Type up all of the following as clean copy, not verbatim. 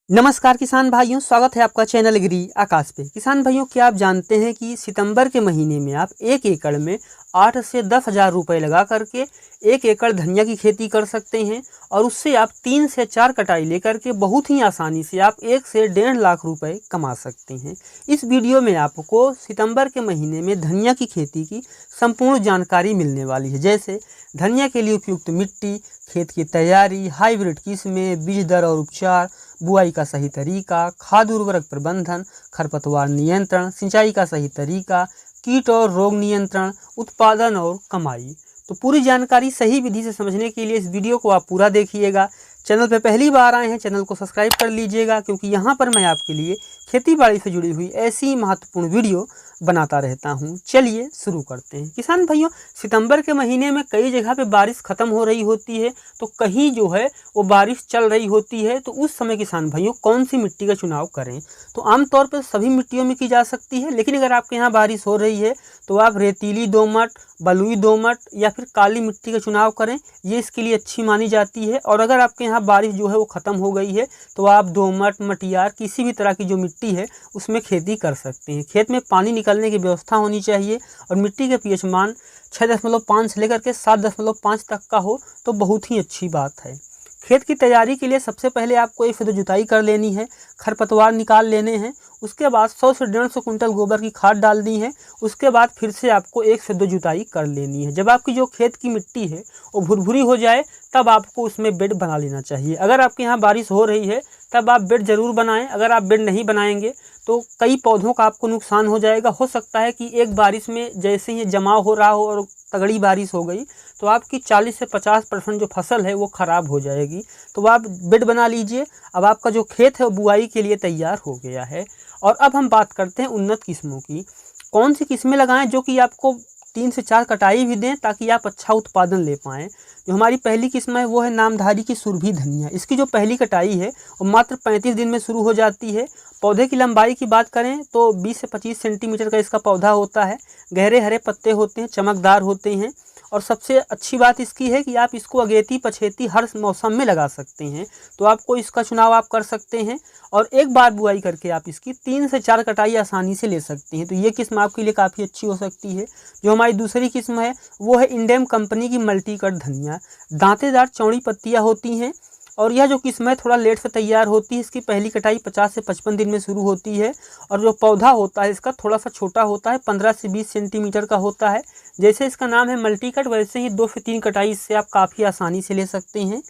नमस्कार किसान भाइयों, स्वागत है आपका चैनल एग्री आकाश पे। किसान भाइयों, क्या आप जानते हैं कि सितंबर के महीने में आप 1 एकड़ में 8 से 10 हज़ार रुपये लगा करके 1 एकड़ धनिया की खेती कर सकते हैं और उससे आप 3 से 4 कटाई लेकर के बहुत ही आसानी से आप 1 से 1.5 लाख रुपए कमा सकते हैं। इस वीडियो में आपको सितंबर के महीने में धनिया की खेती की संपूर्ण जानकारी मिलने वाली है, जैसे धनिया के लिए उपयुक्त मिट्टी, खेत की तैयारी, हाइब्रिड किस्में, बीज दर और उपचार, बुआई का सही तरीका, खाद उर्वरक प्रबंधन, खरपतवार नियंत्रण, सिंचाई का सही तरीका, कीट और रोग नियंत्रण, उत्पादन और कमाई। तो पूरी जानकारी सही विधि से समझने के लिए इस वीडियो को आप पूरा देखिएगा। चैनल पर पहली बार आए हैं, चैनल को सब्सक्राइब कर लीजिएगा, क्योंकि यहाँ पर मैं आपके लिए खेती बाड़ी से जुड़ी हुई ऐसी महत्वपूर्ण वीडियो बनाता रहता हूँ। चलिए शुरू करते हैं। किसान भाइयों, सितंबर के महीने में कई जगह पे बारिश ख़त्म हो रही होती है, तो कहीं जो है वो बारिश चल रही होती है। तो उस समय किसान भाइयों कौन सी मिट्टी का चुनाव करें? तो आमतौर पर सभी मिट्टियों में की जा सकती है, लेकिन अगर आपके यहाँ बारिश हो रही है तो आप रेतीली दोमट, बलुई दोमट या फिर काली मिट्टी का चुनाव करें, ये इसके लिए अच्छी मानी जाती है। और अगर आपके यहाँ बारिश जो है वो ख़त्म हो गई है तो आप दोमट, मटियार, किसी भी तरह की जो मिट्टी है उसमें खेती कर सकते हैं। खेत में पानी निकलने की व्यवस्था होनी चाहिए और मिट्टी के पीएच मान 6.5 से लेकर के 7.5 तक का हो तो बहुत ही अच्छी बात है। खेत की तैयारी के लिए सबसे पहले आपको 1 फेदो जुताई कर लेनी है, खरपतवार निकाल लेने हैं, उसके बाद 100 से 150 कुंटल गोबर की खाद डालनी है। उसके बाद फिर से आपको 1 फेदो जुताई कर लेनी है। जब आपकी जो खेत की मिट्टी है वो भुरभुरी हो जाए तब आपको उसमें बेड बना लेना चाहिए। अगर आपके यहाँ बारिश हो रही है तब आप बेड ज़रूर बनाएं। अगर आप बेड नहीं बनाएंगे तो कई पौधों का आपको नुकसान हो जाएगा। हो सकता है कि एक बारिश में जैसे ही जमाव हो रहा हो और तगड़ी बारिश हो गई तो आपकी 40 से 50% जो फसल है वो ख़राब हो जाएगी। तो आप बेड बना लीजिए। अब आपका जो खेत है वो बुआई के लिए तैयार हो गया है। और अब हम बात करते हैं उन्नत किस्मों की। कौन सी किस्में लगाएं जो कि आपको 3 से 4 कटाई भी दें ताकि आप अच्छा उत्पादन ले पाएँ। जो हमारी पहली किस्म है वो है नामधारी की सुरभि धनिया। इसकी जो पहली कटाई है वो मात्र 35 दिन में शुरू हो जाती है। पौधे की लंबाई की बात करें तो 20 से 25 सेंटीमीटर का इसका पौधा होता है। गहरे हरे पत्ते होते हैं, चमकदार होते हैं। और सबसे अच्छी बात इसकी है कि आप इसको अगेती पछेती हर मौसम में लगा सकते हैं। तो आपको इसका चुनाव आप कर सकते हैं और एक बार बुआई करके आप इसकी 3 से 4 कटाई आसानी से ले सकते हैं। तो ये किस्म आपके लिए काफ़ी अच्छी हो सकती है। जो हमारी दूसरी किस्म है वो है इंडेम कंपनी की मल्टी कट धनिया। दांतेदार चौड़ी पत्तियाँ होती हैं और यह जो किस्म है थोड़ा लेट से तैयार होती है। इसकी पहली कटाई 50 से 55 दिन में शुरू होती है और जो पौधा होता है इसका थोड़ा सा छोटा होता है, 15 से 20 सेंटीमीटर का होता है। जैसे इसका नाम है मल्टी कट, वैसे ही 2 से 3 कटाई इससे आप काफ़ी आसानी से ले सकते हैं।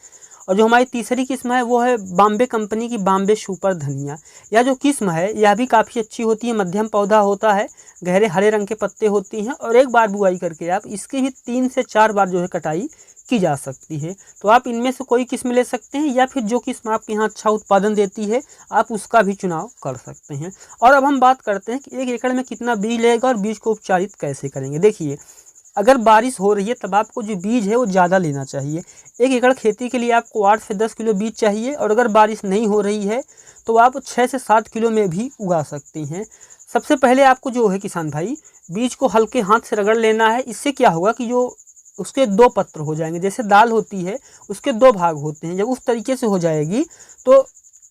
और जो हमारी तीसरी किस्म है वो है बॉम्बे कंपनी की बॉम्बे सुपर धनिया। यह जो किस्म है यह भी काफ़ी अच्छी होती है। मध्यम पौधा होता है, गहरे हरे रंग के पत्ते होती हैं और एक बार बुआई करके आप इसकी भी 3 से 4 बार जो है कटाई की जा सकती है। तो आप इनमें से कोई किस्म ले सकते हैं या फिर जो किस्म आपके यहाँ अच्छा उत्पादन देती है आप उसका भी चुनाव कर सकते हैं। और अब हम बात करते हैं कि 1 एकड़ में कितना बीज लगेगा और बीज को उपचारित कैसे करेंगे। देखिए, अगर बारिश हो रही है तब आपको जो बीज है वो ज़्यादा लेना चाहिए। 1 एकड़ खेती के लिए आपको 8 से 10 किलो बीज चाहिए और अगर बारिश नहीं हो रही है तो आप 6 से 7 किलो में भी उगा सकते हैं। सबसे पहले आपको जो है किसान भाई बीज को हल्के हाथ से रगड़ लेना है। इससे क्या होगा कि जो उसके 2 पत्र हो जाएंगे, जैसे दाल होती है उसके 2 भाग होते हैं, जब उस तरीके से हो जाएगी तो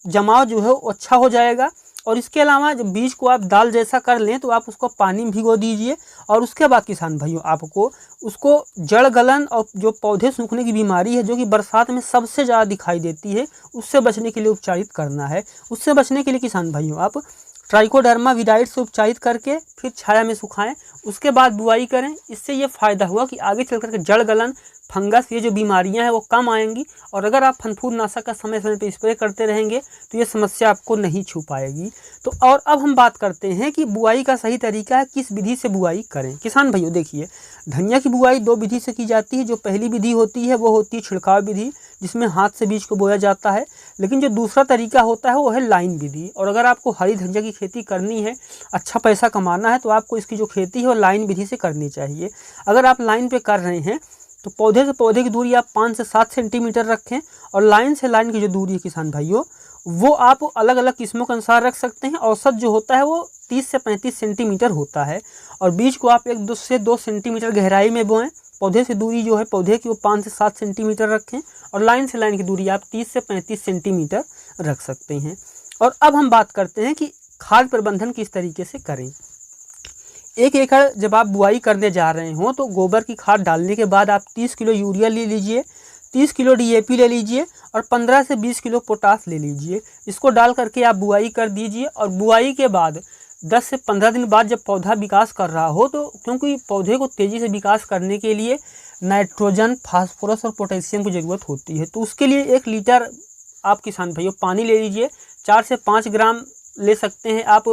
जमाव जो है वो अच्छा हो जाएगा। और इसके अलावा जब बीज को आप दाल जैसा कर लें तो आप उसको पानी में भिगो दीजिए और उसके बाद किसान भाइयों आपको उसको जड़ गलन और जो पौधे सूखने की बीमारी है जो कि बरसात में सबसे ज़्यादा दिखाई देती है उससे बचने के लिए उपचारित करना है। उससे बचने के लिए किसान भाइयों आप ट्राइकोडर्मा विराइड से उपचारित करके फिर छाया में सुखाएं, उसके बाद बुआई करें। इससे ये फ़ायदा हुआ कि आगे चल करके जड़ गलन, फंगस, ये जो बीमारियां हैं वो कम आएंगी। और अगर आप फनफूद नाशक का समय समय पर स्प्रे करते रहेंगे तो ये समस्या आपको नहीं छू पाएगी। तो और अब हम बात करते हैं कि बुआई का सही तरीका है, किस विधि से बुआई करें। किसान भाइयों देखिए, धनिया की बुआई 2 विधि से की जाती है। जो पहली विधि होती है वो होती है छिड़काव विधि, जिसमें हाथ से बीज को बोया जाता है। लेकिन जो दूसरा तरीका होता है वो है लाइन विधि। और अगर आपको हरी धनिया की खेती करनी है, अच्छा पैसा कमाना है, तो आपको इसकी जो खेती है वो लाइन विधि से करनी चाहिए। अगर आप लाइन पे कर रहे हैं तो पौधे से पौधे की दूरी आप 5 से 7 सेंटीमीटर रखें और लाइन से लाइन की जो दूरी है किसान भाइयों वो आप अलग अलग किस्मों के अनुसार रख सकते हैं। औसत जो होता है वो 30 से 35 सेंटीमीटर होता है। और बीज को आप 1 से 2 सेंटीमीटर गहराई में बोएं। पौधे से दूरी जो है पौधे की वो 5 से 7 सेंटीमीटर रखें और लाइन से लाइन की दूरी आप 30 से 35 सेंटीमीटर रख सकते हैं। और अब हम बात करते हैं कि खाद प्रबंधन किस तरीके से करें। 1 एकड़ जब आप बुआई करने जा रहे हो तो गोबर की खाद डालने के बाद आप 30 किलो यूरिया ले लीजिए, 30 किलो DAP ले लीजिए और 15 से 20 किलो पोटास ले लीजिए। इसको डाल करके आप बुआई कर दीजिए और बुआई के बाद 10 से 15 दिन बाद जब पौधा विकास कर रहा हो, तो क्योंकि पौधे को तेज़ी से विकास करने के लिए नाइट्रोजन, फास्फोरस और पोटेशियम की ज़रूरत होती है। तो उसके लिए 1 लीटर आप किसान भाइयों पानी ले लीजिए, 4 से 5 ग्राम ले सकते हैं आप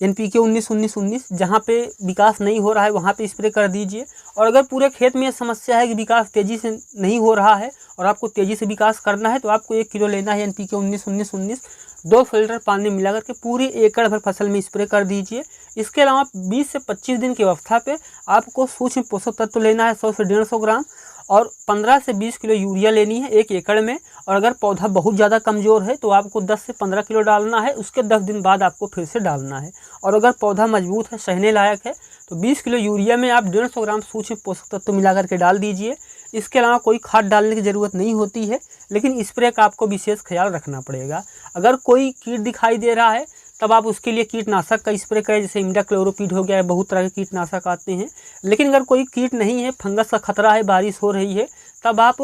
NPK 19-19-19। जहाँ पे विकास नहीं हो रहा है वहाँ पे स्प्रे कर दीजिए। और अगर पूरे खेत में ये समस्या है कि विकास तेज़ी से नहीं हो रहा है और आपको तेज़ी से विकास करना है, तो आपको 1 किलो लेना है NPK 19-19-19, 2 फिल्टर पानी मिला करके पूरी एकड़ भर फसल में स्प्रे कर दीजिए। इसके अलावा 20 से 25 दिन की अवस्था पे आपको सूक्ष्म पोषक तत्व लेना है 100 से 150 ग्राम और 15 से 20 किलो यूरिया लेनी है 1 एकड़ में। और अगर पौधा बहुत ज़्यादा कमज़ोर है तो आपको 10 से 15 किलो डालना है, उसके 10 दिन बाद आपको फिर से डालना है। और अगर पौधा मजबूत है, सहने लायक है, तो 20 किलो यूरिया में आप 150 ग्राम सूक्ष्म पोषक तत्व मिला करके डाल दीजिए। इसके अलावा कोई खाद डालने की ज़रूरत नहीं होती है, लेकिन स्प्रे का आपको विशेष ख्याल रखना पड़ेगा। अगर कोई कीट दिखाई दे रहा है तब आप उसके लिए कीटनाशक का स्प्रे करें, जैसे इमिडाक्लोरोपिड हो गया है, बहुत तरह के कीटनाशक आते हैं। लेकिन अगर कोई कीट नहीं है, फंगस का खतरा है, बारिश हो रही है, तब आप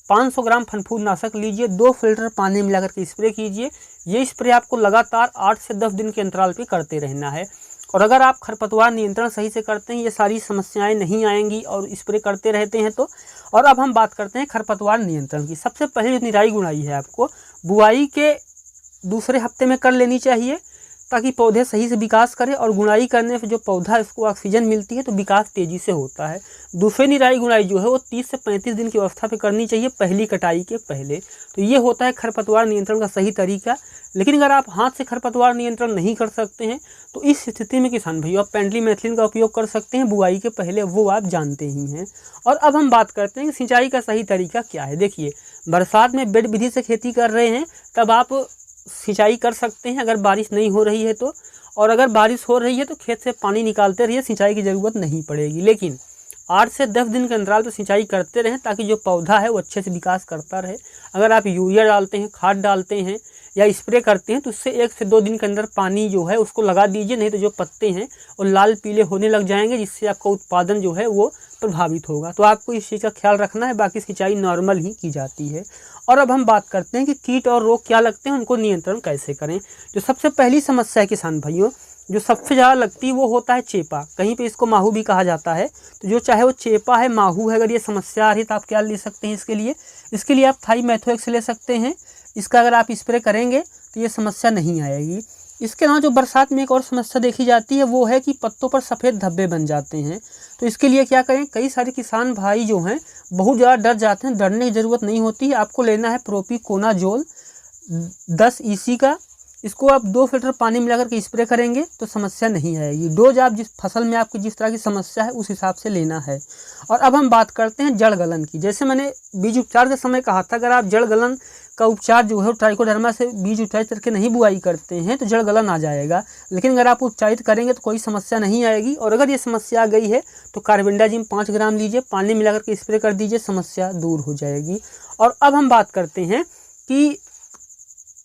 500 ग्राम फनफूदनाशक लीजिए, 2 फिल्टर पानी मिलाकर के स्प्रे कीजिए। ये स्प्रे आपको लगातार 8 से 10 दिन के अंतराल पे करते रहना है। और अगर आप खरपतवार नियंत्रण सही से करते हैं, ये सारी समस्याएं नहीं आएंगी और स्प्रे करते रहते हैं तो। और अब हम बात करते हैं खरपतवार नियंत्रण की। सबसे पहले जो निराई गुड़ाई है आपको बुआई के दूसरे हफ्ते में कर लेनी चाहिए, ताकि पौधे सही से विकास करें। और गुड़ाई करने से जो पौधा इसको ऑक्सीजन मिलती है तो विकास तेज़ी से होता है। दूसरी निराई गुड़ाई जो है वो 30 से 35 दिन की अवस्था पे करनी चाहिए, पहली कटाई के पहले। तो ये होता है खरपतवार नियंत्रण का सही तरीका। लेकिन अगर आप हाथ से खरपतवार नियंत्रण नहीं कर सकते हैं तो इस स्थिति में किसान भाइयों आप पेंडिमेथिलिन का उपयोग कर सकते हैं बुआई के पहले, वो आप जानते ही हैं। और अब हम बात करते हैं कि सिंचाई का सही तरीका क्या है। देखिए, बरसात में बेड विधि से खेती कर रहे हैं तब आप सिंचाई कर सकते हैं अगर बारिश नहीं हो रही है तो। और अगर बारिश हो रही है तो खेत से पानी निकालते रहिए, सिंचाई की ज़रूरत नहीं पड़ेगी। लेकिन 8 से 10 दिन के अंतराल पर सिंचाई करते रहें, ताकि जो पौधा है वो अच्छे से विकास करता रहे। अगर आप यूरिया डालते हैं, खाद डालते हैं या स्प्रे करते हैं तो उससे 1 से 2 दिन के अंदर पानी जो है उसको लगा दीजिए, नहीं तो जो पत्ते हैं वो लाल पीले होने लग जाएंगे, जिससे आपका उत्पादन जो है वो प्रभावित होगा। तो आपको इस चीज़ का ख्याल रखना है। बाकी सिंचाई नॉर्मल ही की जाती है। और अब हम बात करते हैं कि कीट और रोग क्या लगते हैं, उनको नियंत्रण कैसे करें। जो सबसे पहली समस्या है किसान भाइयों, जो सबसे ज़्यादा लगती है वो होता है चेपा, कहीं पे इसको माहू भी कहा जाता है। तो जो चाहे वो चेपा है, माहू है, अगर ये समस्या आ रही है तो आप क्या ले सकते हैं इसके लिए आप थाईमेथोएक्स ले सकते हैं। इसका अगर आप स्प्रे करेंगे तो ये समस्या नहीं आएगी। इसके अलावा जो बरसात में एक और समस्या देखी जाती है वो है कि पत्तों पर सफ़ेद धब्बे बन जाते हैं। तो इसके लिए क्या करें, कई सारे किसान भाई जो हैं बहुत ज़्यादा डर जाते हैं। डरने की ज़रूरत नहीं होती है। आपको लेना है प्रोपिकोनाजोल 10 EC का। इसको आप 2 फिल्टर पानी मिलाकर के स्प्रे करेंगे तो समस्या नहीं आएगी। डोज आप जिस फसल में आपकी जिस तरह की समस्या है उस हिसाब से लेना है। और अब हम बात करते हैं जड़ गलन की। जैसे मैंने बीज उपचार के समय कहा था, अगर आप जड़ गलन का उपचार जो है ट्राइकोडर्मा से बीज उपचारित करके नहीं बुआई करते हैं तो जड़ गलन आ जाएगा। लेकिन अगर आप उपचारित करेंगे तो कोई समस्या नहीं आएगी। और अगर ये समस्या आ गई है तो कार्बेंडाजिम 5 ग्राम लीजिए, पानी मिलाकर के स्प्रे कर दीजिए, समस्या दूर हो जाएगी। और अब हम बात करते हैं कि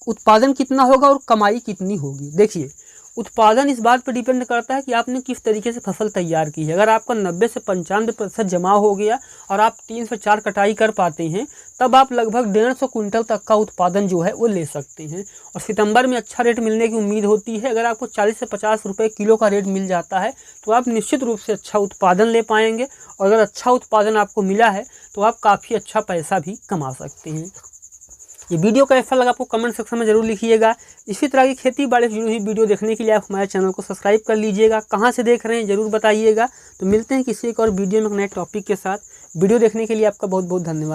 उत्पादन कितना होगा और कमाई कितनी होगी। देखिए, उत्पादन इस बात पर डिपेंड करता है कि आपने किस तरीके से फसल तैयार की है। अगर आपका 90 से 95% जमा हो गया और आप 3 से 4 कटाई कर पाते हैं, तब आप लगभग 150 कुंटल तक का उत्पादन जो है वो ले सकते हैं। और सितंबर में अच्छा रेट मिलने की उम्मीद होती है। अगर आपको 40 से 50 रुपये किलो का रेट मिल जाता है तो आप निश्चित रूप से अच्छा उत्पादन ले पाएंगे। और अगर अच्छा उत्पादन आपको मिला है तो आप काफ़ी अच्छा पैसा भी कमा सकते हैं। ये वीडियो कैसा लगा आपको कमेंट सेक्शन में जरूर लिखिएगा। इसी तरह की खेती बाड़ी से जुड़ी हुई वीडियो देखने के लिए आप हमारे चैनल को सब्सक्राइब कर लीजिएगा। कहाँ से देख रहे हैं जरूर बताइएगा। तो मिलते हैं किसी एक और वीडियो में एक नए टॉपिक के साथ। वीडियो देखने के लिए आपका बहुत बहुत धन्यवाद।